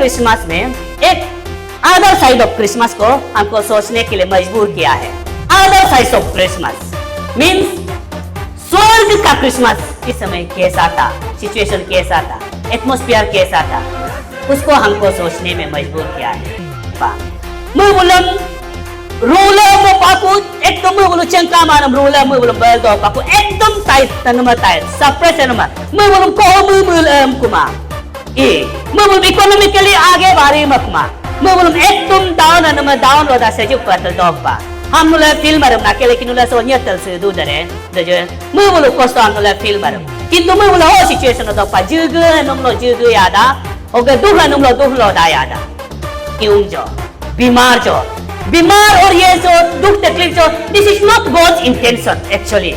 Christmas में एक other side of Christmas को हमको सोचने के लिए मजबूर किया है। Other side of Christmas means स्वर्ग का क्रिसमस इस समय कैसा था, सिचुएशन कैसा था, एटमॉस्फेयर कैसा था, उसको हमको सोचने में मजबूर किया है। मुबुलम रूलर mo paku एकदम मुबुलम चंका मानम रूलर मुबुलम बल दो paku एकदम टाइट तनमा टाइट सप्रेस तनमा मुबुलम को मुबुलम कुमा ए मुबुलम इकोनॉमिकली आगे बारी मकमा मुबुलम एकदम डाउन अनमा डाउन रोदा से जो पतल दो पा हम नुला फिल्म मरम ना के लेकिन नुला सोनिया तल से दो दरे दजे मुबुलम कोस्टो हम नुला फिल्म मरम किंतु मुबुलम हो सिचुएशन दो पा जुग नमलो जुग यादा ओके दुखला नमलो दुखलो दा यादा क्यों जो बीमार और ये जो दुख तकलीफ जो this is not God's intention actually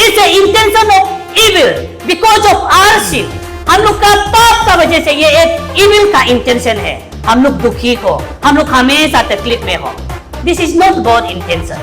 it's a intention of evil because of our sin. हम लोग का पाप का वजह से ये एक इविल का इंटेंशन है, हम लोग दुखी हो, हम लोग हमेशा तकलीफ में हो। This is not God intention.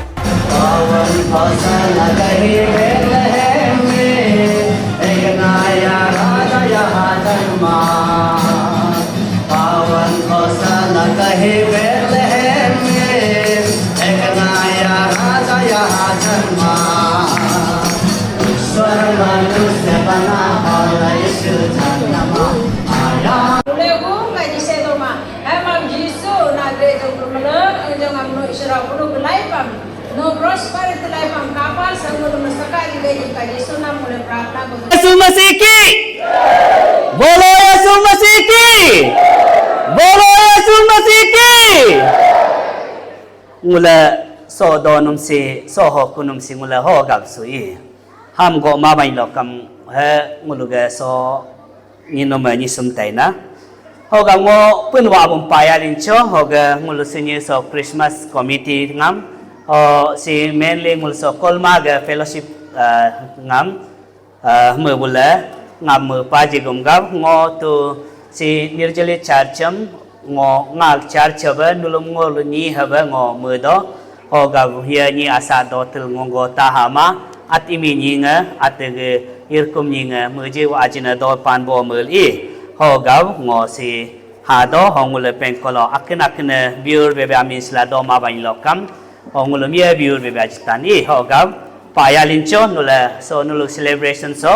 Yeshu Masih की बोलो, यीशु मसीह की बोलो, यीशु मसीह की मुला सो दोनों से सो हो कुनुम से मुला हो गब सुई हम गो मा बाई लोकम है मुलुगे सो निनो में निसुम ताइना होगा ngो punwa bum paya lincho hoga ngulu sinye so Christmas committee ngam o si mainly ngulu so kolma ga fellowship ngam mu bula ngam mu pa ji gum gam ngo tu si nirjali charcham ngo ngal charchaba nulum ngo lu ni haba ngo mu do hoga hia ni asa do tul ngo go tahama at imi ni nga at ge irkum ni nga mu ji wa ajina do pan bo mul i hogaw ngo si hado hongule penkolo akina biur bebe amisla do ma bain lokam hongule mia biur bebe ajtani hogaw payalincho nula so nulu celebration so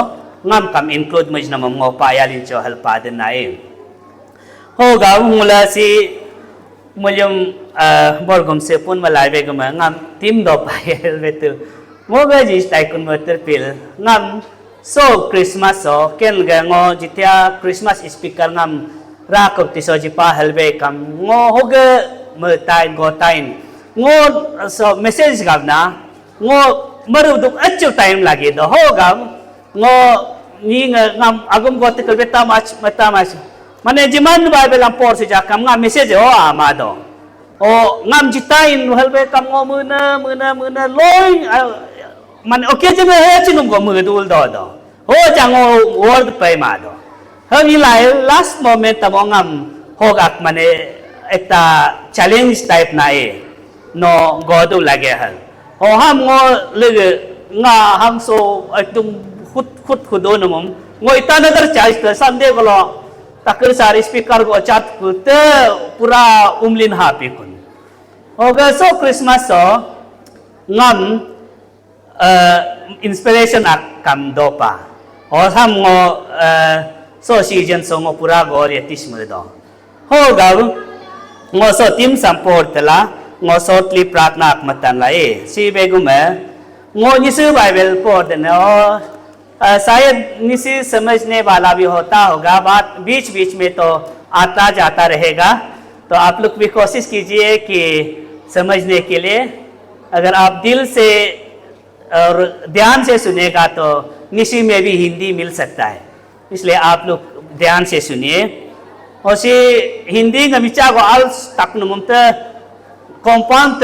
ngam kam include mujna mo payalincho halpa denai hogaw ngula si mulyum borgom se pun malai be gama ngam tim do payal betu moga ji stai kun motor pil ngam so Christmas so ken ga ngo jitia Christmas speaker ngam ra ko ti so jipa helbe kam ngo hoge me tain go tain ngo so message gam na ngo maru duk achu time lagi do ho gam ngo ni ngam agum go te beta mach mane jiman bible am por se ja kam ngam message ho ama do o ngam jitain helbe kam ngo muna loy man occasion he chinum go mu dul do do ho jang word pai ma do ho ni lai last moment tam ngam hogak mane ekta challenge type na e no go du lage hal ho ham ngo le nga ham so ekdum khut khudo numum ngoi ta nadar charge ta sunday ko lo takir sari speaker go chat kute pura umlin happy kun hoga so Christmas so ngam inspiration akam dopa और हम वो सो season so वो पूरा गौर ये तीस मुझे दो हो गाव वो सो टीम संपोर्ट तला वो सोतली प्रार्थना अकमतन लाए सी बेगु में वो निशु बाइबल पढ़ देने और शायद निशु समझने वाला भी होता होगा बात बीच बीच में तो आता जाता रहेगा तो आप लोग भी कोशिश कीजिए कि समझने के लिए अगर आप दिल से और ध्यान से सुनेगा तो निशी में भी हिंदी मिल सकता है, इसलिए आप लोग ध्यान से सुनिए। और सी हिंदी गमिचा को आल्स तक नुमते कंपाउंड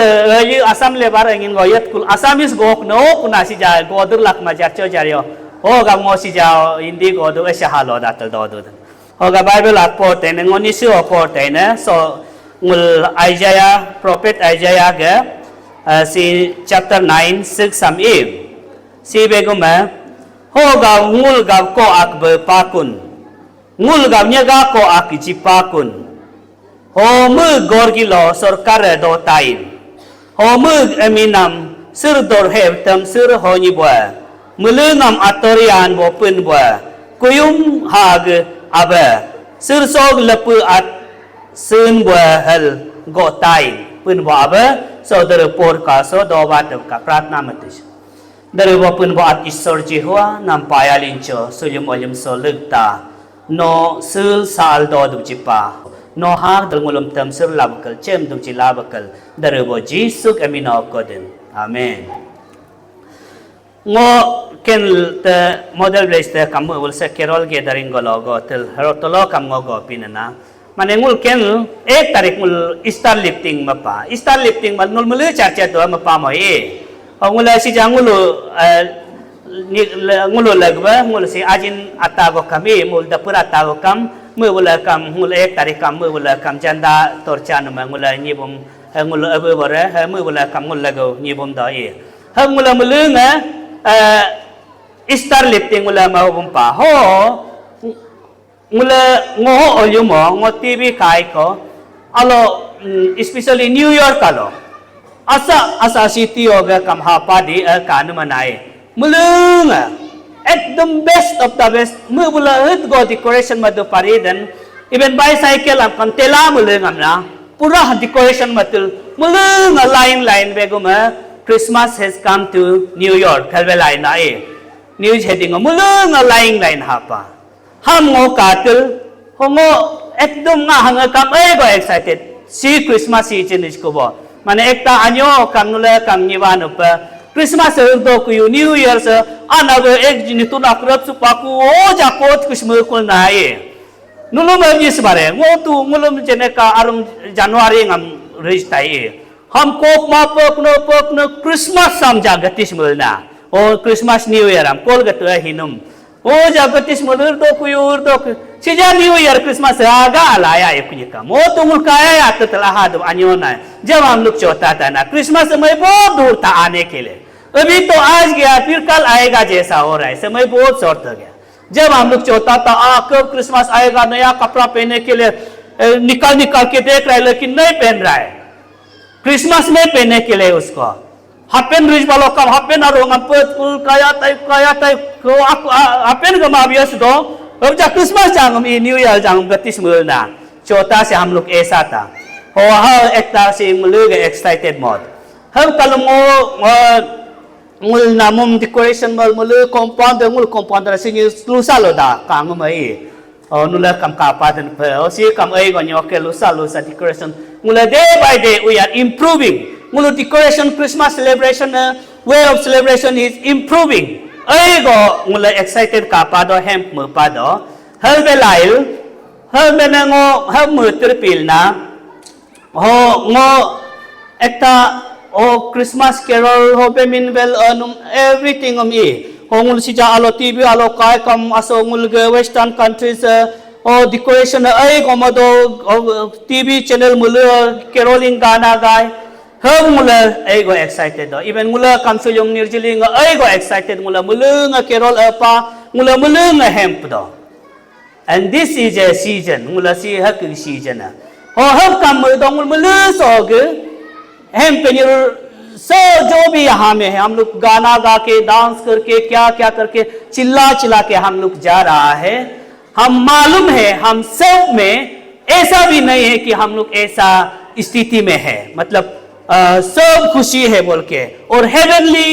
ये असम ले बार इंगिन गोयत कुल असमिस गोक नो कुना सी जा गोदुर लक मजा चो जारियो होगा मोसी जाओ हिंदी गोदु ऐसे हालो दातल दो होगा बाइबल आप पढ़ते हैं निशु पढ़ते हैं सो मुल आइजाया प्रोफेट आइजाया के सी chapter 9 6 some si begum hoga ngul gav ko akbe pakun ngul gamnya ga ko akicipakun homu gorgilo sorkar do tain homu eminam sir dor hev tam sir honi bwa mulungam atorian bo pun bwa kuyum hag aba sir sog lepu at sun bwa hal go tain pun bwa aba saudara por ka so do bat ka pratna matis dari bo pun bwa at isor jihwa nam payalincho sulim olim so lugta no sul sal do du jipa no har dengulum tam sir labakal cem du ji labakal dari bo jisuk amino kodin amen ngo ken te model place te kamu ul se kerol gathering gologo tel herotolo kam ngogo pinana mane ngul ken ek tarik ngul star lifting mapa star lifting mal ngul mulu charcha to mapa moi ngul si jangulu ngulu lagba ngul si ajin atago kami mul dapur atago kam mula kam ngul ek tarik kam mula kam janda torcha nama ngul nyibum ngul abu bore mula kam ngul lago nyibum dai ngul mulu nga star lifting mula mau bumpa ho mula ngoho olyumo ngo TV kai ko alo especially New York alo asa city oga kam hapa di kanu manai mulunga ekdom best of the best mula hit go decoration madu pari dan even bicycle am kan tela mulunga na pura decoration matul mulunga line beguma Christmas has come to New York kalbelai na news heading mulunga line hapa ham ngo katul hongo ekdom nga hanga kam go excited si Christmas season is ko bo mane ekta anyo kam nule kam niwan upa Christmas do ku New Year sa anago ek jini tu nakrap su paku o jakot kusmu kul nai nulum ni sebare ngo tu ngulum jene ka arum January ngam regitai ham kok ma pok no Christmas sam jagatis mulna o Christmas New Year am kol gatu hinum o jagatis mulur do ku yur do sija New Year Christmas aga alaya ekunya kam o tu mul kaya ya telah hadu anyona जब हम लोग चौथा था ना Christmas समय बहुत दूर था आने के लिए अभी तो आज गया फिर कल आएगा जैसा हो रहा है समय बहुत शॉर्ट हो गया जब हम लोग चौथा था कब क्रिसमस आएगा नया कपड़ा पहनने के लिए निकाल के देख रहा है लेकिन नहीं पहन रहा है क्रिसमस में पहनने के लिए उसको हापेन रिज वालों का हापेन और कया टाइप हापेन गमा बियस दो अब जब क्रिसमस जाऊंगा न्यू ईयर जाऊंगा 31 मिलना चौथा से हम लोग ऐसा था हो हर एकता से मुलुग एक्साइटेड मोड हम कलमो मुल नामुम डेकोरेशन मल मुलु कंपाउंड से लुसा लोदा कांग मई और नुला कम का पादन पर और सी कम ए गन्यो के लुसा डेकोरेशन मुला day by day we are improving मुलु decoration Christmas celebration way of celebration is improving ए गो मुला एक्साइटेड का पादो हेम म पादो हर बेलाइल हर बेनंगो हर मुतर पिलना हो ngo ekta o Christmas carol ho bemin bel anum everything e hongul sija alo TV alo kai kam asongul ge western countries o decoration ai gomodo TV channel mulu caroling gana gai hong mula ai go excited do even mula kamsulung nirjiling ai go excited mula mulunga carol apa mula mulunga hemp do and this is a season mula si hak season और हम काम दोंगुल मलु सोग हम पेनिर सो जो भी यहाँ में है हम लोग गाना गा के डांस करके क्या करके चिल्ला के हम लोग जा रहा है हम मालूम है हम सब में ऐसा भी नहीं है कि हम लोग ऐसा स्थिति में है मतलब सब खुशी है बोल के और हेवनली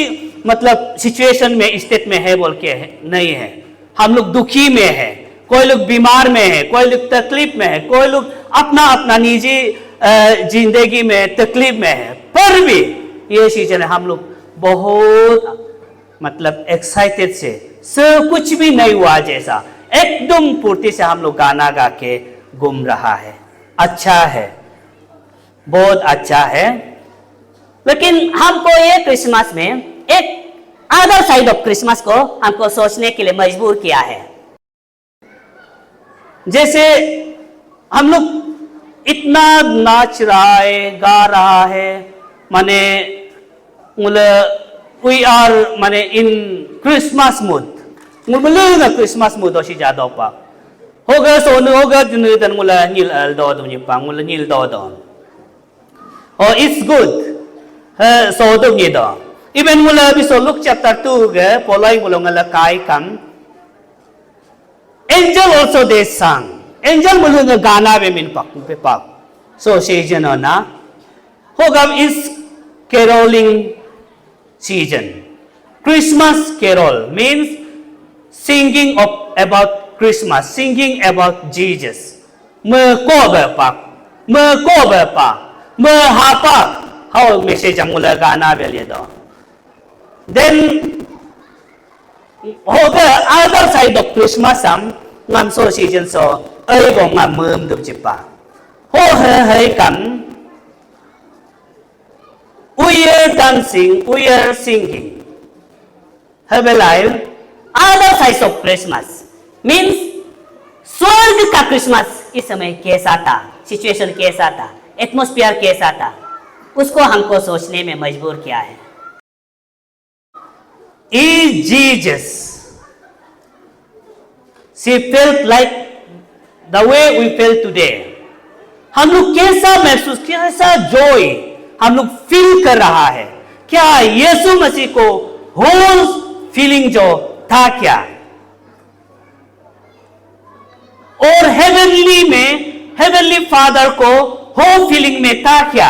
मतलब सिचुएशन में स्टेट में है बोल के नहीं है हम लोग दुखी में है कोई लोग बीमार में है कोई लोग तकलीफ में है कोई लोग अपना निजी जिंदगी में तकलीफ में है पर भी ये सीजन हम लोग बहुत मतलब एक्साइटेड से सब कुछ भी नहीं हुआ जैसा एकदम पूर्ति से हम लोग गाना गा के घूम रहा है अच्छा है बहुत अच्छा है लेकिन हमको ये क्रिसमस में एक अदर साइड ऑफ क्रिसमस को हमको सोचने के लिए मजबूर किया है जैसे हम लोग इतना नाच रहा है गा रहा है माने वी आर माने इन क्रिसमस मूड मुलुग क्रिसमस मूड अशी ज्यादा पा hoga so no hoga junu tan mula nil al do dum ni pang mula nil do do oh it's good so dum ni do even mula bi so Luke chapter 2 ge polai mula ngala kai kam angel also they sang angel mula nga gana be min pak pe pak so season na hoga is caroling season Christmas carol means singing about Christmas, singing about Jesus. Mơ ko bờ pak, mơ ko bờ pa, mơ ha pak. How message ang mula gana beli do. Then, the other side of Christmas ngam so season so, ay bong ngam mơm được chip pa. Hey kam, we are dancing, we are singing. Have a life, other side of Christmas. Means स्वर्ग का Christmas इस समय कैसा था, situation कैसा था, atmosphere कैसा था, उसको हमको सोचने में मजबूर किया है. Is Jesus? She felt like the way we felt today. हम लोग कैसा महसूस, कैसा जॉय हम लोग फील कर रहा है? क्या यीशु मसीह को होल फीलिंग जो था क्या? और हेवनली में हेवनली फादर को होम फीलिंग में था क्या?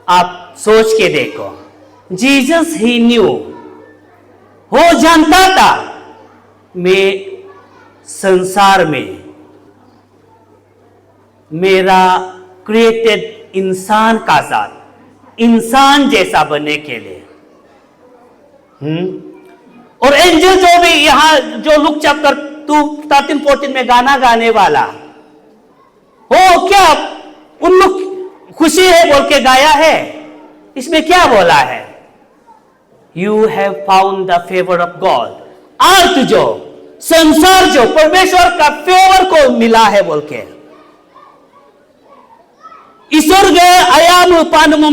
आप सोच के देखो. जीसस ही न्यू, वो जानता था मैं संसार में मेरा क्रिएटेड इंसान का साथ इंसान जैसा बनने के लिए. और एंजल जो भी यहां जो लुक चैप्टर 13-14 में गाना गाने वाला हो, क्या उन लोग खुशी है बोल के गाया है? इसमें क्या बोला है? You have found the favour of God. अर्थ जो संसार जो परमेश्वर का फेवर को मिला है बोल के. ईश्वर गे आयाम पानुम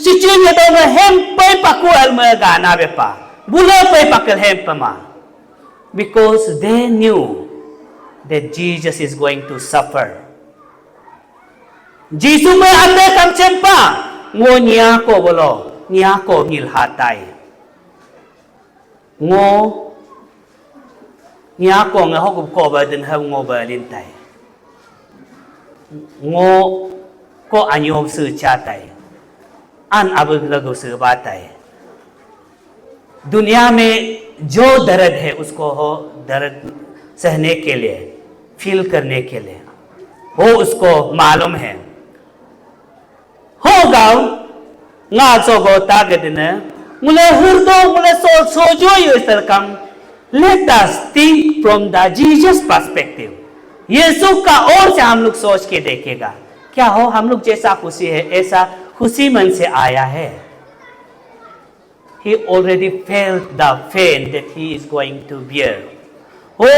सिचुएशन में हम पे पकु अलम गाना बेपा बुला पे पकड़ है पमा. Because they knew that Jesus is going to suffer. Jesus में आते कम चंपा वो निया को बोलो निया को मिल हाताई वो निया कोंगे हो को बदन है वो बलिन ताई वो को अन्यों से चाहताई अन अब लगो से बाताई. दुनिया में जो दर्द है उसको हो दर्द सहने के लिए, फील करने के लिए वो उसको मालूम है. हो गाँव ना सो गोता गदने मुले हुर्दो मुले सोजो ये सरकम. Let us think from the Jesus perspective. यीशु का और से हम लोग सोच के देखेगा. क्या हो हम लोग जैसा खुशी है ऐसा खुशी मन से आया है. He already felt the pain that he is going to bear. वो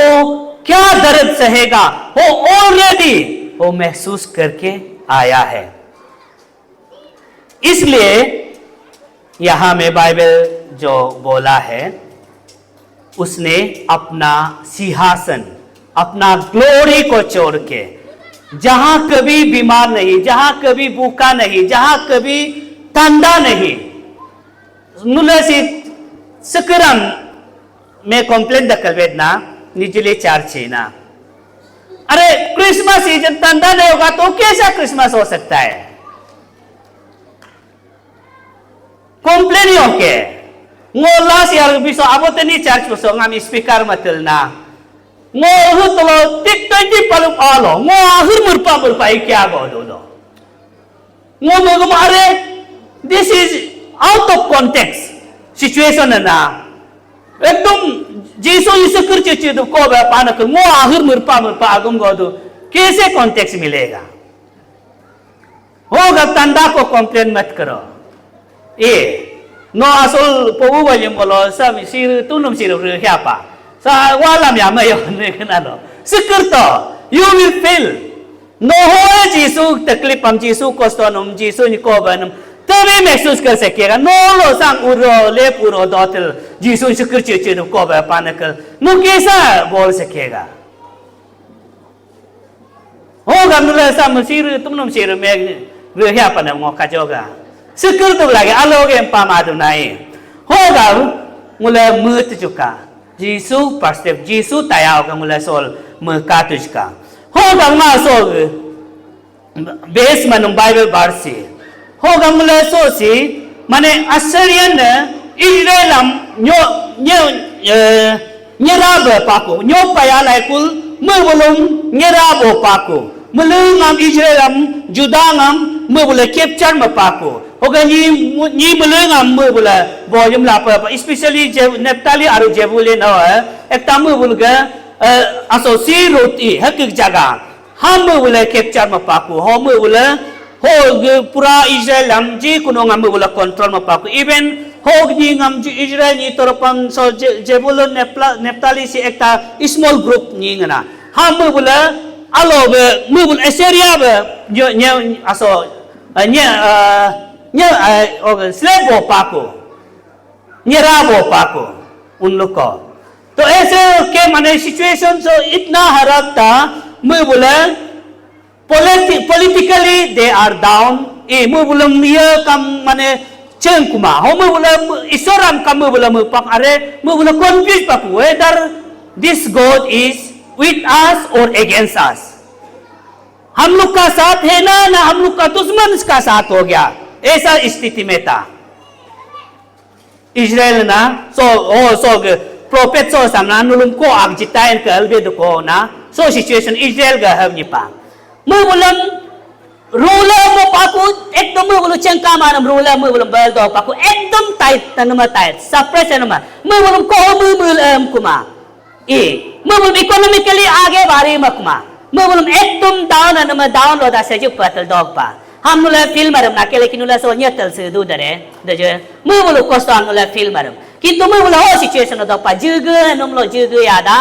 क्या दर्द सहेगा वो ऑलरेडी वो महसूस करके आया है. इसलिए यहां में बाइबल जो बोला है उसने अपना सिंहासन अपना ग्लोरी को छोड़ के जहां कभी बीमार नहीं, जहां कभी भूखा नहीं, जहां कभी ठंडा नहीं, नुलसी सकरम में कंप्लेन दखल वेदना निजले चार्चे ना. अरे क्रिसमस सीजन ठंडा नहीं होगा तो कैसा क्रिसमस हो सकता है? कंप्लेन हो के ngो last year biso abote ni church so ngam speaker matel na ngो hutlo tik 20 palu alo ngो ahur murpa kya go do ngो mo are this is out of context situation na ekdom jiso इसे कर चीज को पाना कर ngो ahur murpa agum go do कैसे context मिलेगा? होगा तंदा को कंप्लेन मत करो. ये no asal pobu balik bolo sam sir tunum sir siapa sa walam ya mayo ne kenalo sekerto you will fail no ho jisu taklif pam jisu kostonum jisu ni ko banum तभी महसूस कर सकेगा. No लो सांग उरो ले पूरो दोतल जिसु शुक्र चीचु को पाने कर कैसा बोल सकेगा होगा मुला सामसिर तुम सिर में रुहिया पन मोका जोगा सिकर तो लगे अलोगे पामादु नाई होगा मुला मुत चुका जीसु पर्सपेक्टिव जीसु तायाव का मुला सोल मुका तुझका होगा मा सोग बेस मनु बाइबल बारसी होगा मुला सोसी माने Assyrian इजराइलम न्यो nyerab paku nyo paya laikul mebulum nyerab paku melengam Israelam judangam mebula capture mapaku hoga ni melengam mebula boyum lapa especially Naphtali aru Zebulun ekta mebulga asosi roti hakik jaga ham mebula capture mapaku ho mebula ho pura Israelam ji kunongam mebula control mapaku even होग जी ngam Israel ni toropan so Zebulun Naphtali si ekta small group ni ngana ham mebula alo be mebul Assyria be nya aso nya slave paku nyerabo paku उन लोग को तो ऐसे के माने situation so इतना हराब था mebula politically they are down mebula ये kam माने Ceng kuma, homo bula isoram kamu bula mupak are, mu bula confused papu whether this God is with us or against us. हम लोग का साथ है ना हम लोग का दुश्मन का साथ हो गया ऐसा स्थिति में था इजराइल ना सो प्रोफेट सो सामना नुलुम को आग जिताइन कर बेद को ना सो सिचुएशन इजराइल का हम Nipah mu bula ruler mo paku ekdom mo bulu cengka manam ruler mo bulu baldo paku ekdom tight tanama tight suppress tanama mo bulu ko mo kuma mo bulu economically आगे बारी मकमा mo bulu ekdom down tanama down lo da sejuk patal dog pa हम नुला film मारम ना के लेकिन नुला सो न्यतल से दो दरे दजे mo bulu कोस्ता नुला फिल्म मारम किंतु mo bulu हो सिचुएशन दो पा जुग नुमलो जुग यादा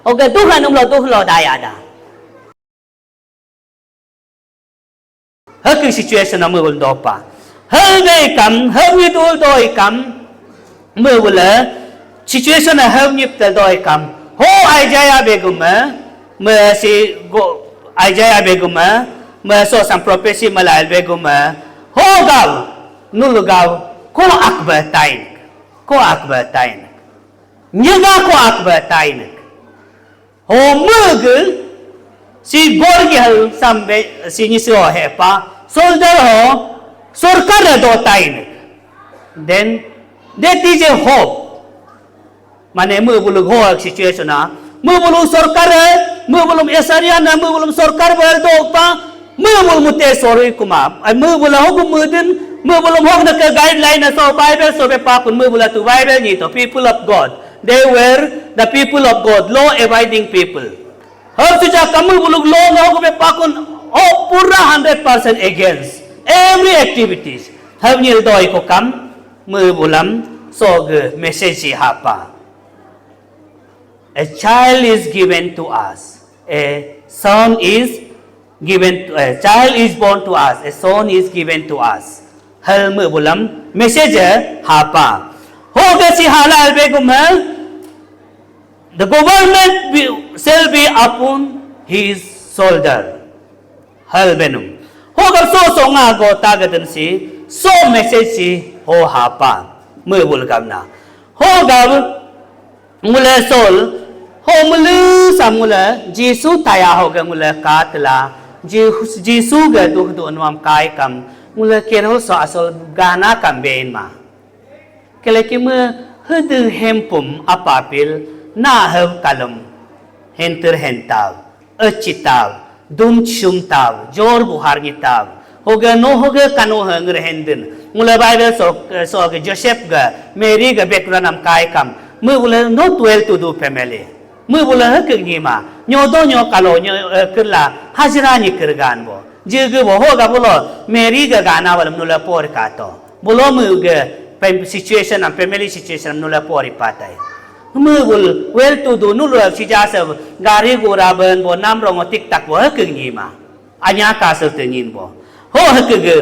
ओगे दुह नुमलो दुह लो दा यादा hak situation na mul do pa hang kam hang dul doi kam mul situation na hang nip ta doi kam ho Isaiah begum me si go Isaiah begum me so some prophecy malal begum ho gaw nul gaw ko akbar tain nyaga ko akbar tain ho mug si borgi hal sambe si ni so hepa soldier ho sarkar do tain then that is a hope mane mu bulu ho situation na mu bulu sarkar mu bulu Assyria na mu bulu sarkar bal do pa mu bulu mute sorry kuma mu bulu ho mu din mu bulu ho na guideline na so Bible so be pa kun mu bulu to Bible ni to people of God they were the people of God law abiding people हर चीज़ कम बुलुग लोग हो गए पाकुन ओ पूरा 100% against every activities हम ये दो eco कम मुझे बुलम सोग message Hapa a child is given to us a son is given to a child is born to us a son is given to us हम मुझे बुलम message हापा हो गए सी हालाल बेगुमल the government shall be upon his shoulder. Hal benum. Hogar so nga go tagadan si so message si ho hapa mebul kamna. Hogar mula sol ho mulu samula Jisu taya hoga mula katla Jisu ga duk do anwam kai kam mula kero so asol gana kam bein ma. Kele ki mu hadu hempum apapil na hev kalum henter hentav achitav dum chumtav jor buhar gitav hoga no hoga kanu hang rehendin mula Bible so ke Joseph ga Mary ga background am kai kam mu bula no 12 to do family mu bula hak ngi ma nyo do nyo kalo nyo kirla hajra ni kirgan bo jege bo hoga bulo Mary ga gana walam nula por ka to bulo mu ga situation am family situation nula pori patai mul well to do nulu si jasa gari gora ben bo nam rong tik tak bo hak ngi ma anya ka sa te ngin bo ho hak ge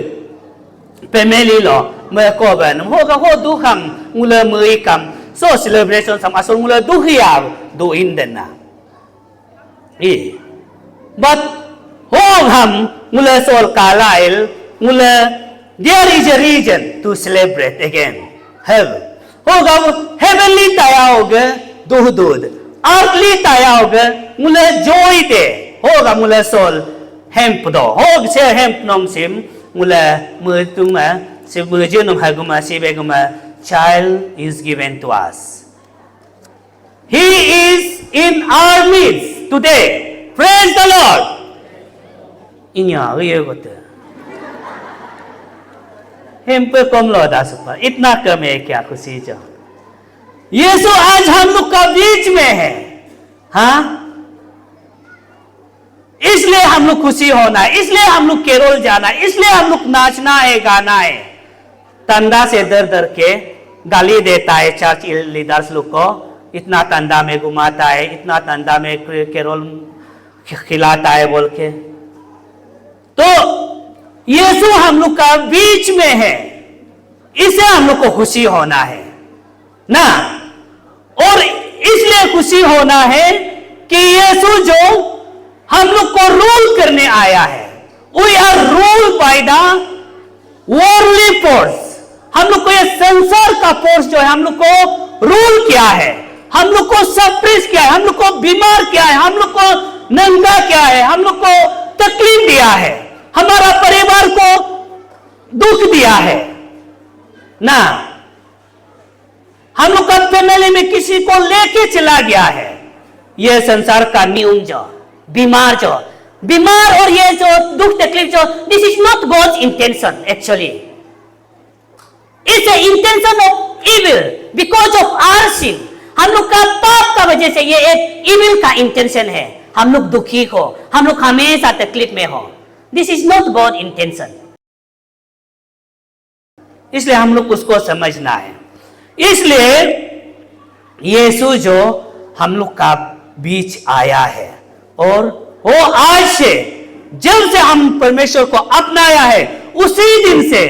family lo me ko ben ho ga ho du kham mula mui kam so celebration sama asal mula duhia do indena but hom mula sol kalail mula there is a reason to celebrate again heaven heavenly tayaoge duhdud earthly tayaoge mula joy de hoga mula sol hemp do hog se hemp nom sim mula mutuma se mujunum haguma se beguma child is given to us. He is in our midst today. Praise the Lord. इन्या ये होते हम पे कम लौटा सुपा इतना कम है क्या खुशी जो यीशु आज हम लोग का बीच में है हाँ इसलिए हम लोग खुशी होना है इसलिए हम लोग केरल जाना है इसलिए हम लोग नाचना है गाना है तंदा से दर दर के गाली देता है चर्च लीडर्स लोग को इतना तंदा में घुमाता है इतना तंदा में केरल खिलाता है बोल के तो यीशु हम लोग का बीच में है इसे हम लोग को खुशी होना है ना और इसलिए खुशी होना है कि यीशु जो हम लोग को रूल करने आया है we are rule by the worldly force हम लोग को ये संसार का फोर्स जो है हम लोग को रूल किया है हम लोग को सप्रेस किया है हम लोग को बीमार किया है हम लोग को नंगा किया है हम लोग को तकलीफ दिया है हमारा परिवार को दुख दिया है ना हम लोग का फैमिली में किसी को लेके चला गया है ये संसार का नियम जो बीमार और ये जो दुख तकलीफ जो this is not God's intention actually it's a intention of evil because of our sin हम लोग का पाप का वजह से ये एक इविल का इंटेंशन है हम लोग दुखी हो हम लोग हमेशा तकलीफ में हो this is not God intention इसलिए हम लोग उसको समझना है इसलिए यीशु जो हम लोग का बीच आया है और वो आज से जब से हम परमेश्वर को अपनाया है उसी दिन से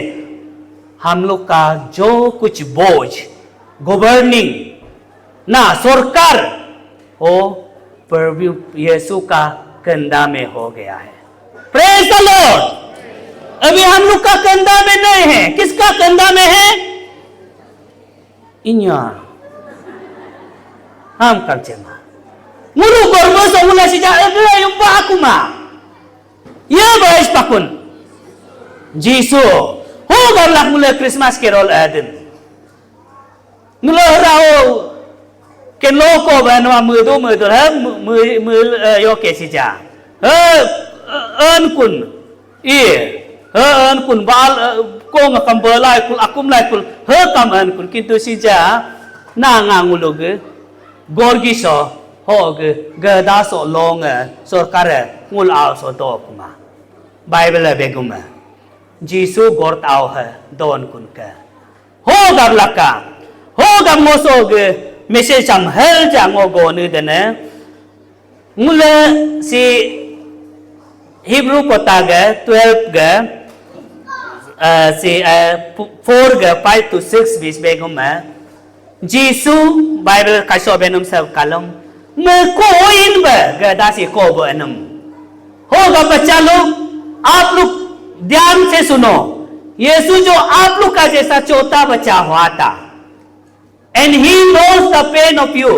हम लोग का जो कुछ बोझ गवर्निंग ना सरकार वो प्रभु यीशु का कंधा में हो गया है प्रेज द लॉर्ड अभी हम लोग का कंधा में नहीं है किसका कंधा में है इन्या हम कल्चरमा mulu gormo so mula sija ela yumpa aku ma ya boys pakun jisu ho galak mula Christmas carol adin mula rao ken loko banwa mu do ha mu yo ke sija ơn kun ơn kun bal ko nga kambalai kul akum lai kul he kam ơn kun kintu sija na nga ngulog gorgi so hog gada so long sorkar ngul ao so do kuma bible beguma jisu gort ao ha don kun ka ho gab laka ho gab mo so ge message sam hel jang ngo go ni de ne ngule si hebrew kota ge 12 ge si 4 ge 5 to 6 bis beguma jisu bible ka so benum sa kalong मैं कोई इन गदा से को बनम होगा बच्चा लोग आप लोग ध्यान से सुनो यीशु जो आप लोग का जैसा चौथा बच्चा हुआ था and he knows the pain of you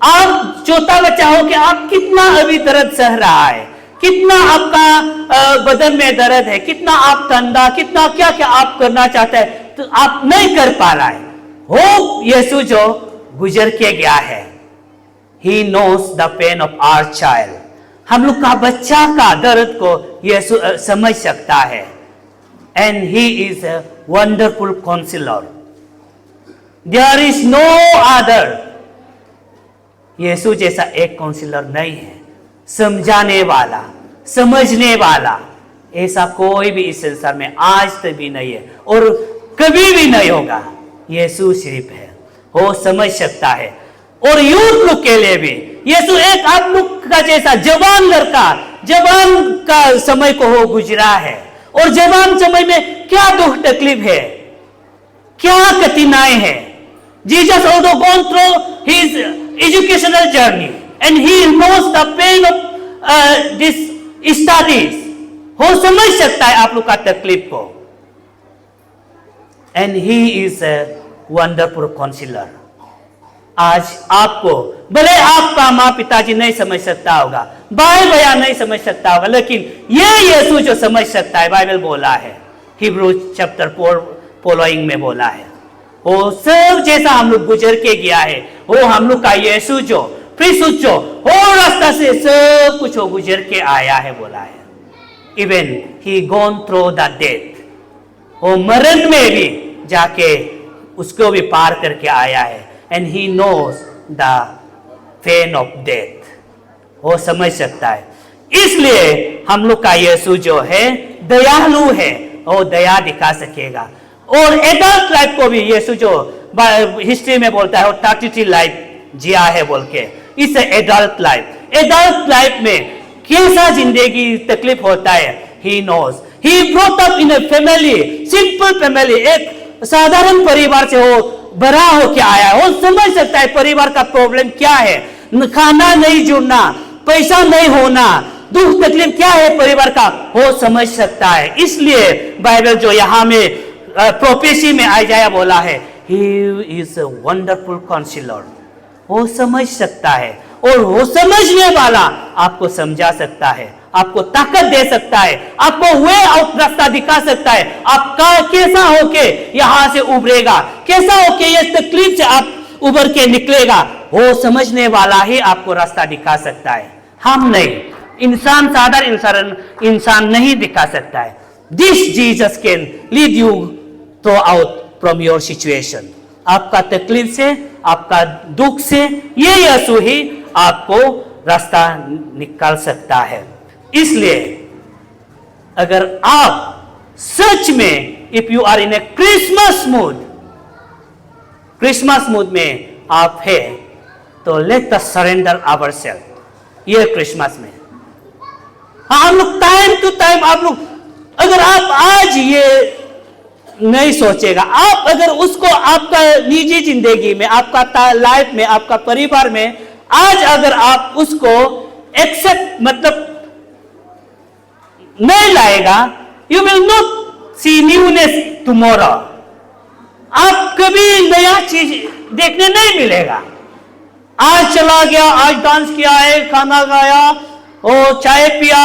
आप चौथा बच्चा हो कि आप कितना अभी दर्द सह रहा है कितना आपका बदन में दर्द है कितना आप तंदा कितना क्या क्या आप करना चाहते हैं तो आप नहीं कर पा रहा है हो यीशु जो गुजर के गया है He knows the pain of our child. हम लोग का बच्चा का दर्द को यीशु समझ सकता है and he is a wonderful counselor. There is no other. यीशु जैसा एक काउंसलर नहीं है समझाने वाला समझने वाला ऐसा कोई भी इस संसार में आज तक भी नहीं है और कभी भी नहीं होगा यीशु सिर्फ है वो समझ सकता है और यूथ लोग के लिए भी यीशु एक आप लोग का जैसा जवान लड़का जवान का समय को हो गुजरा है और जवान समय में क्या दुख तकलीफ है क्या कठिनाई है Jesus also gone through his educational journey and he knows the pain of this studies. वो समझ सकता है आप लोग का तकलीफ को. And he is a wonderful counselor. आज आपको भले आपका माँ पिताजी नहीं समझ सकता होगा, भाई भैया नहीं समझ सकता होगा, लेकिन ये यीशु जो समझ सकता है, बाइबल बोला है, हिब्रू चैप्टर 4 फॉलोइंग में बोला है, वो सब जैसा हम लोग गुजर के गया है, वो हम लोग का यीशु जो प्रिसुत जो वो रास्ता से सब कुछ वो गुजर के आया है बोला है. Even he gone through the death, वो मरण में भी जाके उसको भी पार करके आया है. And he knows the pain of death, वो समझ सकता है. इसलिए हम लोग का यीशु जो है दयालु है, वो दया दिखा सकेगा. और एडल्ट लाइफ को भी यीशु जो हिस्ट्री में बोलता है वो 33 लाइफ जिया है बोल के. इस एडल्ट लाइफ में कैसा जिंदगी तकलीफ होता है, he knows. He brought up in a family, simple family, एक साधारण परिवार से वो बड़ा होके आया. वो समझ सकता है परिवार का प्रॉब्लम क्या है, खाना नहीं जुड़ना, पैसा नहीं होना, दुख तकलीफ क्या है परिवार का, वो समझ सकता है. इसलिए बाइबल जो यहाँ में प्रोफेसी में आइजाया बोला है, he is a wonderful counsellor, वो समझ सकता है. और वो समझने वाला आपको समझा सकता है, आपको ताकत दे सकता है, आपको वे आउट रास्ता दिखा सकता है. आपका कैसा होके यहां से उभरेगा, कैसा होके ये तकलीफ से आप उभर के निकलेगा, वो समझने वाला ही आपको रास्ता दिखा सकता है. हम नहीं, इंसान साधारण इंसान नहीं दिखा सकता है. This Jesus can lead you through out from your situation. आपका तकलीफ से, आपका दुख से ये यीशु ही आपको रास्ता निकाल सकता है. इसलिए अगर आप सच में, if you are in a Christmas mood में आप है, तो लेट अस सरेंडर आवरसेल्फ ये क्रिसमस में. हम लोग टाइम टू टाइम, आप लोग अगर आप आज ये नहीं सोचेगा, आप अगर उसको आपका निजी जिंदगी में, आपका लाइफ में, आपका परिवार में आज अगर आप उसको एक्सेप्ट मतलब नहीं लाएगा, you will not see newness tomorrow. आप कभी नया चीज देखने नहीं मिलेगा. आज चला गया, आज डांस किया है, खाना खाया और चाय पिया,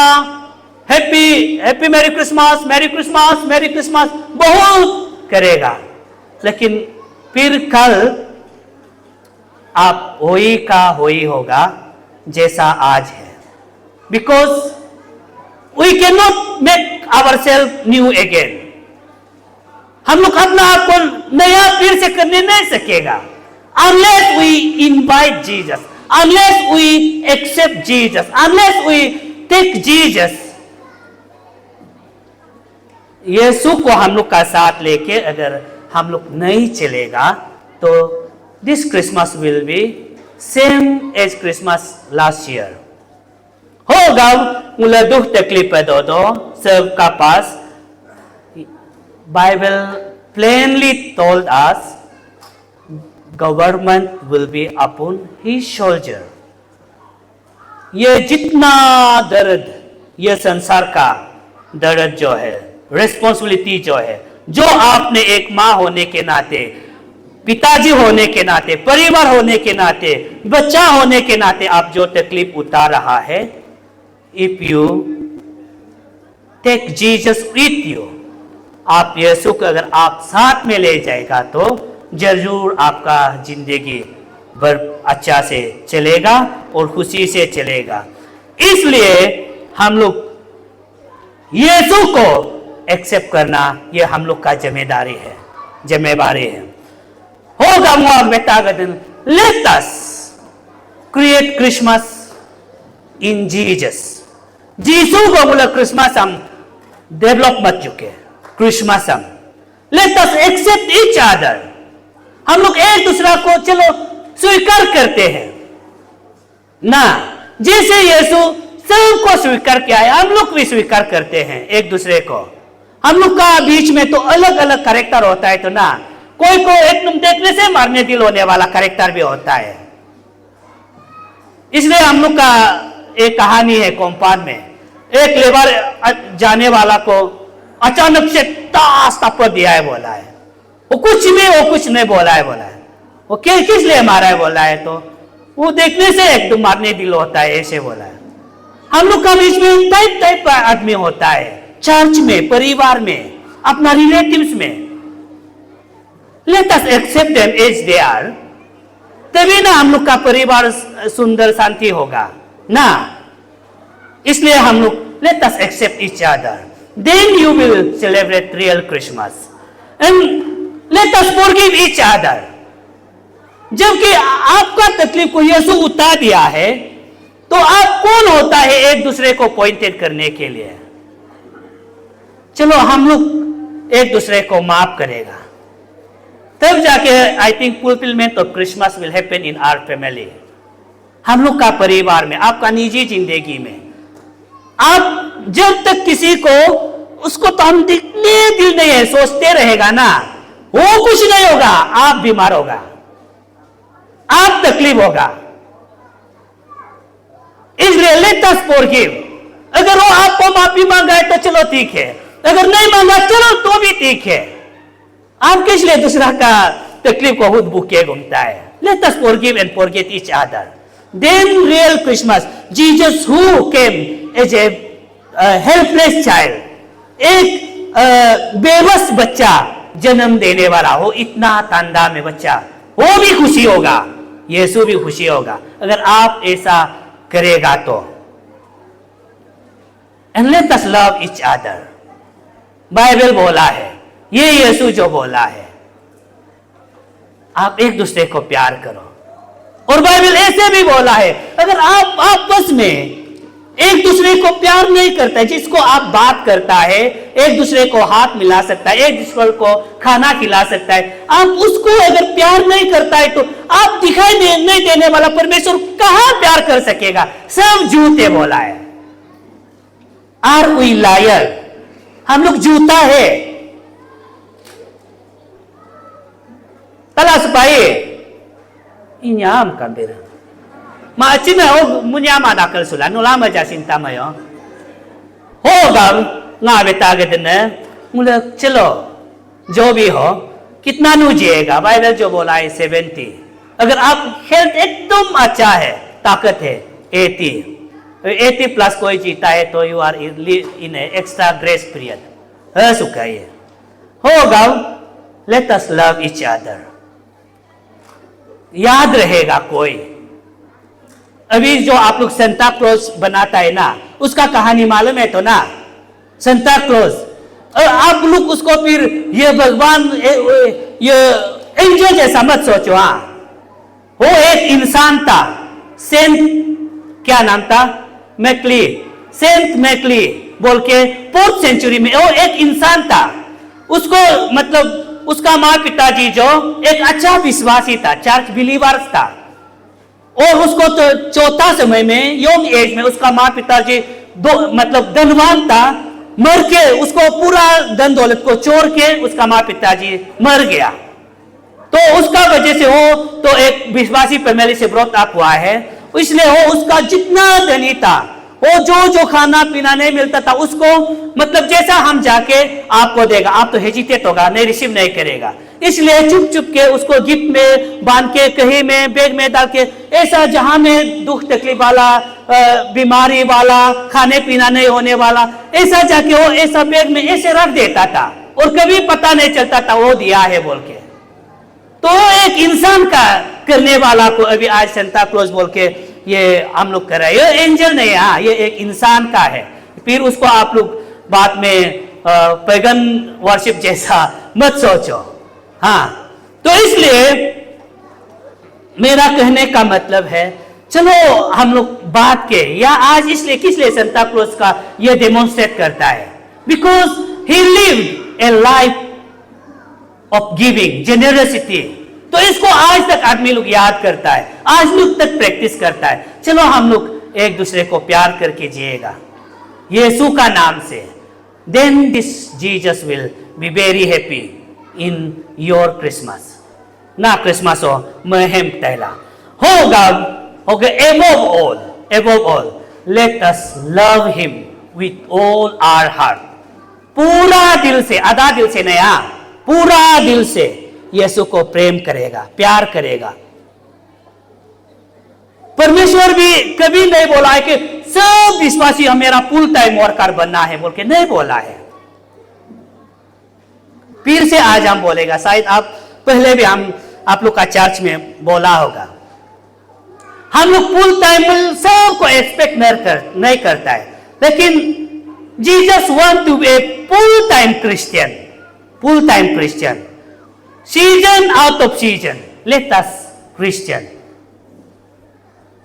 हैप्पी मैरी क्रिसमस बहुत करेगा, लेकिन फिर कल आप वही का वही होगा जैसा आज है. Because we can not make our self new again. हम लोग अपना आप को नया फिर से करने नहीं सकेगा unless we invite Jesus, unless we accept Jesus, unless we take Jesus. यीशु को हम लोग का साथ लेके अगर हम लोग नहीं चलेगा तो this Christmas will be same as Christmas last year. होगा मुला दुख तकलीफ दो सबका पास. Bible plainly told us government will be upon his shoulder. ये जितना दर्द, ये संसार का दर्द जो है, रिस्पॉन्सिबिलिटी जो है, जो आपने एक माँ होने के नाते, पिताजी होने के नाते, परिवार होने के नाते, बच्चा होने के नाते आप जो तकलीफ उतार रहा है, if you take Jesus with you, आप यीशु को अगर आप साथ में ले जाएगा तो जरूर आपका जिंदगी भर अच्छा से चलेगा और खुशी से चलेगा. इसलिए हम लोग यीशु को एक्सेप्ट करना ये हम लोग का जिम्मेदारी है. होगा मुआ बेतागदन, let us create Christmas in Jesus. Jesus को बोला क्रिसमस हम डेवलप मत चुके, क्रिसमस हम let us accept each other. हम लोग एक दूसरा को चलो स्वीकार करते हैं ना, जैसे यीशु सबको स्वीकार किया है हम लोग भी स्वीकार करते हैं एक दूसरे को. हम लोग का बीच में तो अलग अलग कैरेक्टर होता है तो ना, कोई को एकदम देखने से मारने दिल होने वाला कैरेक्टर भी होता है। इसलिए हम लोग का एक कहानी है कंपाउंड में, एक लेबर जाने वाला को अचानक से ताश थप्पड़ दिया है बोला है, वो कुछ नहीं बोला है वो किस लिए मारा है बोला है, तो वो देखने से एकदम मारने दिल होता है ऐसे बोला है। हम लोग का बीच में टाइप आदमी होता है, चर्च में, परिवार में, अपना रिलेटिव्स में। Let us accept them as they are, तभी ना हम लोग का परिवार सुंदर शांति होगा ना। इसलिए हम लोग let us accept each other, then you will celebrate real Christmas and let us forgive each other. जबकि आपका तकलीफ को यीशु उतार दिया है, तो आप कौन होता है एक दूसरे को पॉइंटेड करने के लिए। चलो हम लोग एक दूसरे को माफ करेगा, तब जाके I think fulfilment of Christmas will happen in our family. हम लोग का परिवार में, आपका निजी जिंदगी में, आप जब तक किसी को उसको तो हम दिखने दिल नहीं है सोचते रहेगा ना, वो कुछ नहीं होगा, आप बीमार होगा, आप तकलीफ होगा। इसलिए लेट अस फॉरगिव। अगर वो आपको माफी मांगा है तो चलो ठीक है, अगर नहीं मांगा चलो तो भी ठीक है। आप किस लिए दूसरा का तकलीफ को खुद भूखे घूमता है। Let us forgive and forget each other, then real Christmas Jesus who came as a helpless child, एक बेबस बच्चा जन्म देने वाला हो, इतना तांदा में बच्चा, वो भी खुशी होगा, यीशु भी खुशी होगा अगर आप ऐसा करेगा तो। And let us love each other, Bible बोला है, ये यीशु जो बोला है, आप एक दूसरे को प्यार करो। और बाइबल ऐसे भी बोला है, अगर आप आपस में एक दूसरे को प्यार नहीं करता है, जिसको आप बात करता है, एक दूसरे को हाथ मिला सकता है, एक दूसरे को खाना खिला सकता है, आप उसको अगर प्यार नहीं करता है, तो आप दिखाई नहीं देने वाला परमेश्वर कहां प्यार कर सकेगा। सब झूठे बोला है। आर वी लायर, हम लोग झूठा है। तला supaya inyam kambira ma china o munya ma dakal sula no lama jasinta mayo हो गम ना बेटा के दिन मुझे चलो जो भी हो कितना नु जिएगा। बाइबल जो बोला है 70, अगर आप हेल्थ एकदम अच्छा है, ताकत है 80 प्लस कोई जीता है तो you are in extra grace period है सुखा ये हो गम। Let us love each other, याद रहेगा कोई। अभी जो आप लोग सेंटा क्लॉज बनाता है ना, उसका कहानी मालूम है तो ना, सेंटा क्लॉज। और आप लोग उसको फिर ये भगवान ये एंजल जैसा मत सोचो। हाँ, वो एक इंसान था, सेंट क्या नाम था, मैकली, सेंट मैकली बोल के 4th सेंचुरी में वो एक इंसान था। उसको मतलब उसका माँ पिताजी जो एक अच्छा विश्वासी था, चर्च बिलीवर्स था, और उसको तो चौथा समय में यंग एज में उसका माँ पिताजी मतलब धनवान था, मर के उसको पूरा धन दौलत को चोर के उसका माँ पिताजी मर गया। तो उसका वजह से वो तो एक विश्वासी फैमिली से ब्रॉट अप हुआ है, इसलिए वो उसका जितना धनी था, वो जो खाना पीना नहीं मिलता था उसको मतलब जैसा हम जाके आपको देगा, आप तो हेजिटेट होगा, नहीं रिसीव नहीं करेगा। इसलिए चुप चुप के उसको गिफ्ट में बांध के कहीं में बैग में डाल के ऐसा जहां में दुख तकलीफ वाला, बीमारी वाला, खाने पीना नहीं होने वाला, ऐसा जाके वो ऐसा बैग में ऐसे रख देता था और कभी पता नहीं चलता था वो दिया है बोल के। तो एक इंसान का करने वाला को अभी आज सेंटा क्लॉज बोल के ये हम लोग कर रहे हैं, ये एंजल नहीं है, हाँ, ये एक इंसान का है। फिर उसको आप लोग बाद में पैगन वर्शिप जैसा मत सोचो। हाँ, तो इसलिए मेरा कहने का मतलब है, चलो हम लोग बात के या आज इसलिए किस लिए सेंटा क्लॉज का ये डेमोन्स्ट्रेट करता है, because he lived A life of giving, generosity. तो इसको आज तक आदमी लोग याद करता है, आज लोग तक प्रैक्टिस करता है। चलो हम लोग एक दूसरे को प्यार करके जिएगा यीशु का नाम से, then this Jesus will be very happy in your Christmas. Na Christmas o mehem taila. Hoga above all, let us love him with all our heart. पूरा दिल से, आधा दिल से नहीं, पूरा दिल से यीशु को प्रेम करेगा, प्यार करेगा. परमेश्वर भी कभी नहीं बोला है कि सब विश्वासी मेरा फुल टाइम वर्कर बनना है बोल के नहीं बोला है. फिर से आज हम बोलेगा, शायद आप पहले भी हम आप लोग का चर्च में बोला होगा, हम लोग फुल टाइम सबको एक्सपेक्ट नहीं करता है, लेकिन Jesus want to be a full time Christian, season out of season, let us Christian.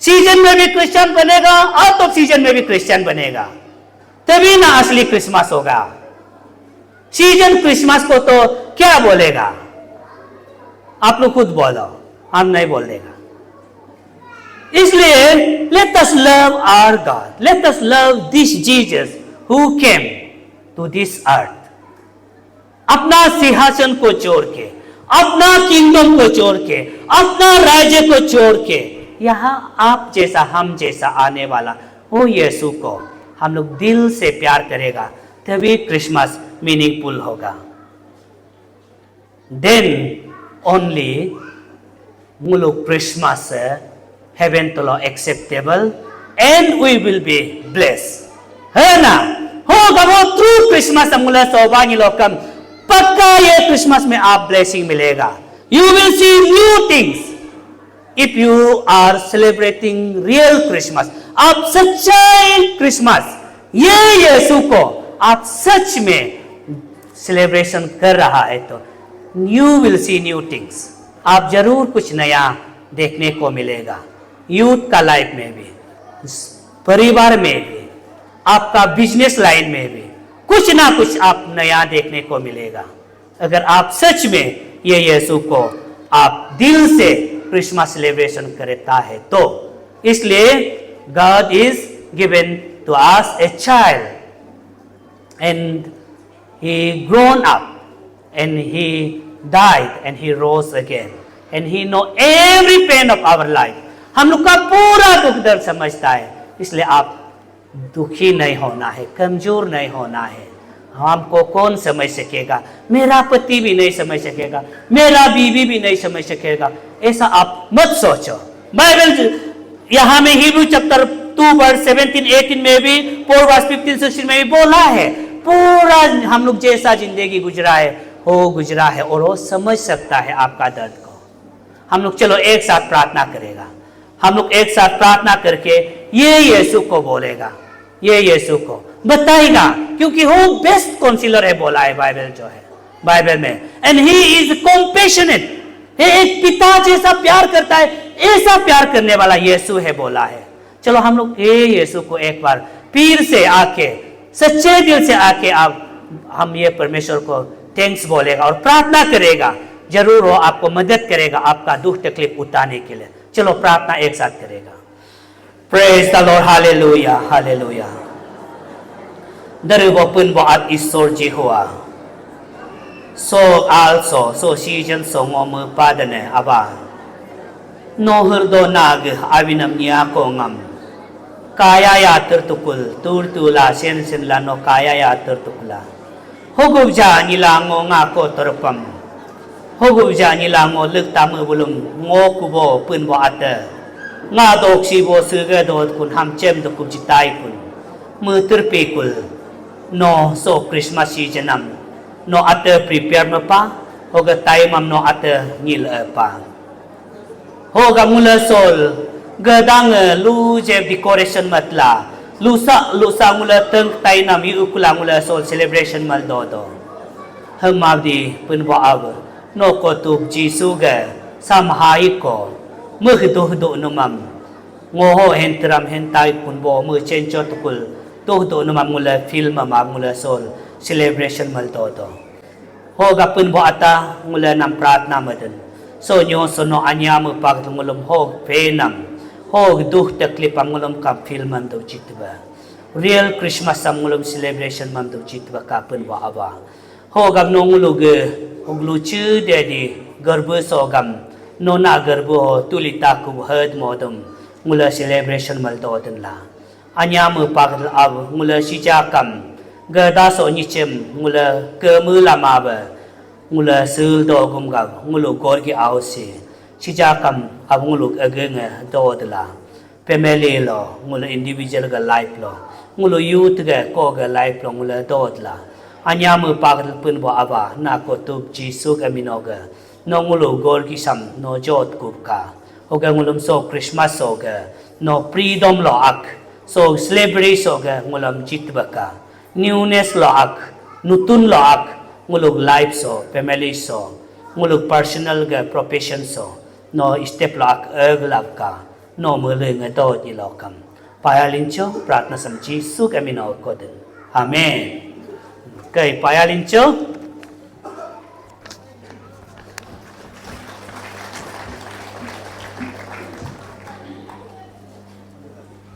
Season में भी क्रिश्चियन बनेगा, आउट ऑफ सीजन में भी क्रिश्चियन बनेगा, तभी ना असली क्रिसमस होगा. सीजन क्रिसमस को तो क्या बोलेगा, आप लोग खुद बोलो, हम नहीं बोलेगा. इसलिए let us love our God, let us love this Jesus who came to this earth. अपना सिंहासन को छोड़ के, अपना किंगडम को छोड़ के, अपना राज्य को छोड़ के यहाँ आप जैसा हम जैसा आने वाला वो यीशु को हम लोग दिल से प्यार करेगा, तभी क्रिसमस मीनिंगफुल होगा. देन ओनली मुलुक क्रिसमस हेवन तो acceptable and we will be bless, है ना. होगा वो ट्रू क्रिसमस मुला सौभाग्य लोकम, पक्का ये क्रिसमस में आप ब्लेसिंग मिलेगा. You will see new things if you are celebrating real Christmas. आप सच्चाई क्रिसमस, ये यीशु को आप सच में सेलिब्रेशन कर रहा है तो you will see new things. आप जरूर कुछ नया देखने को मिलेगा. यूथ का लाइफ में भी, परिवार में भी, आपका बिजनेस लाइन में भी कुछ ना कुछ आप नया देखने को मिलेगा, अगर आप सच में ये यीशु को आप दिल से क्रिसमस सेलिब्रेशन करता है तो. इसलिए God is given to us a child and he grown up and he died and he rose again and he know every pain of our life. हम लोग का पूरा दुख दर्द समझता है, इसलिए आप दुखी नहीं होना है, कमजोर नहीं होना है. हमको कौन समझ सकेगा, मेरा पति भी नहीं समझ सकेगा, मेरा बीवी भी नहीं समझ सकेगा, ऐसा आप मत सोचो. बाइबल यहाँ में हिब्रू चैप्टर 2 वर्स 17-18 में भी, 4 वर्स 15-16 में भी बोला है, पूरा हम लोग जैसा जिंदगी गुजरा है और वो समझ सकता है आपका दर्द को. हम लोग चलो एक साथ प्रार्थना करेगा, हम लोग एक साथ प्रार्थना करके ये यीशु को बोलेगा, ये यीशु को बताएगा, क्योंकि वो बेस्ट काउंसलर है बोला है बाइबल जो है, बाइबल में. एंड ही इज कॉम्पैशनेट, एक पिता जैसा प्यार करता है, ऐसा प्यार करने वाला यीशु है बोला है. चलो हम लोग ये यीशु को एक बार फिर से आके, सच्चे दिल से आके आप हम ये परमेश्वर को थैंक्स बोलेगा और प्रार्थना करेगा, जरूर वो आपको मदद करेगा आपका दुख तकलीफ उतारने के लिए. चलो प्रार्थना एक साथ करेगा. Praise the Lord, hallelujah hallelujah. Dari wapun boat isor Jehovah. So also so season so ngomu padane aba. No hurdo nag avinam niya ko ngam. Kaya ya tertukul tur tula sen la no kaya ya tertukula. Hogubja nilango nga ko terpam. Hogubja nilango luk tamu bulum ngo kubo pun boat. Nga dok si bo suga dot kun ham chem dokub jitai kun. Mu terpikul. No so Christmas season no ate prepare me pa hoga time no ate ngil pa hoga mula sol gadang lu je decoration matla lusa mula teng tai nam yu kula mula sol celebration mal do hamabdi pun wa av no ko tu jisu ga samhai ko mu hdu no mam ngoho hentram hentai pun bo mu chen chotukul तो नमा मुला film मा मुला soul celebration मल तो होगा पुन बो आता मुला नाम प्रार्थना मदन सो न्यो सो नो अन्या मु पाक मुलम होग फेनम होग दुख तकलीफ मुलम का फिल्म मन दो चितबा रियल क्रिसमस मुलम सेलिब्रेशन मन दो चितबा का पुन बो आबा होगा नो मुलुग Uglucu dedi gerbu sogam nona gerbu tulita ku herd modem mula celebration maldoden la. Anya mu pagdal ab mula sijakam gerda so nyicem mula ke mu lama ba mula sul do gum gab mulu gorgi ausi sijakam ab mulu agenge dodla. Family lo mula individual ga life lo mulu youth ga ko ga life lo mula dodla. Anya mu pagdal pun bo aba na ko tup jisu kaminoga no ngulu gor ki sam no jot kupka oga ngulum so Christmas soga no freedom lo ak so slavery soga ngulam jitbaka newness lo ak nutun lo ak ngulug life so family so ngulug personal ga profession so no step lo ak eglak ka no mule ngato di lokam payalincho pratna sam jisu kamino koden amen. Kay payalincho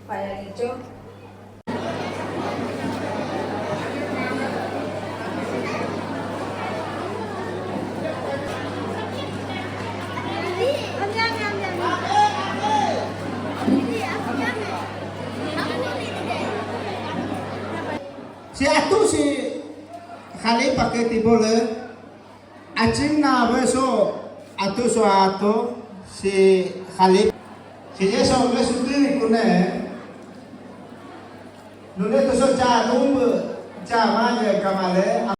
payalincho si atu si kali pakai tibo le acing na beso atu so atu si kali si dia so le sutri kune nune tu so cha numbe cha ma je kamale